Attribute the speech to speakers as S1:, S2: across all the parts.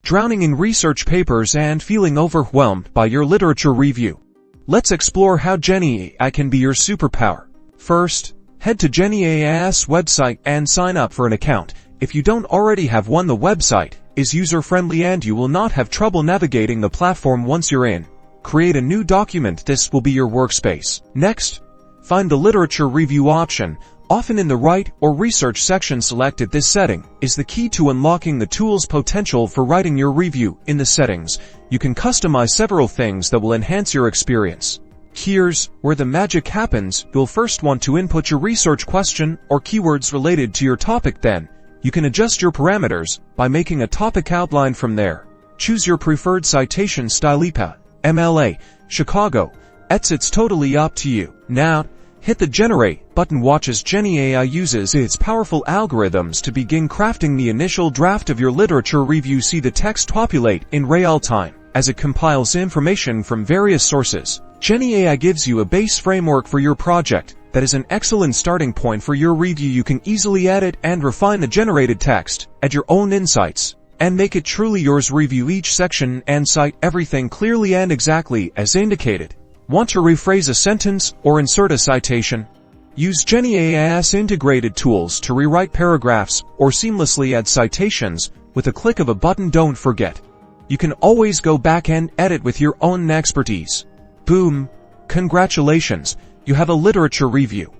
S1: drowning in research papers and feeling overwhelmed by your literature review? Let's explore how Jenni AI can be your superpower. First, head to Jenni AI's website and sign up for an account. If you don't already have one, the website is user-friendly and you will not have trouble navigating the platform once you're in. Create a new document. This will be your workspace. Next, find the literature review option, often in the write or research section. Selected this setting is the key to unlocking the tool's potential for writing your review. In the settings, you can customize several things that will enhance your experience. Here's where the magic happens. You'll first want to input your research question or keywords related to your topic. Then, you can adjust your parameters by making a topic outline from there. Choose your preferred citation style: IPA, MLA, Chicago, etc. It's totally up to you. Now, hit the Generate button. Watch as Jenni AI uses its powerful algorithms to begin crafting the initial draft of your literature review. See the text populate in real time as it compiles information from various sources. Jenni AI gives you a base framework for your project that is an excellent starting point for your review. You can easily edit and refine the generated text, add your own insights, and make it truly yours. Review each section and cite everything clearly and exactly as indicated. Want to rephrase a sentence or insert a citation? Use Jenni AI's integrated tools to rewrite paragraphs or seamlessly add citations with a click of a button. Don't forget, you can always go back and edit with your own expertise. Boom! Congratulations, you have a literature review.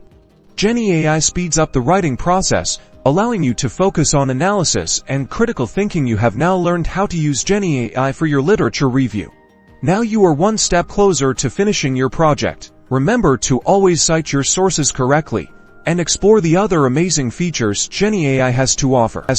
S1: Jenni AI speeds up the writing process, allowing you to focus on analysis and critical thinking. You have now learned how to use Jenni AI for your literature review. Now you are one step closer to finishing your project. Remember to always cite your sources correctly and explore the other amazing features Jenni AI has to offer.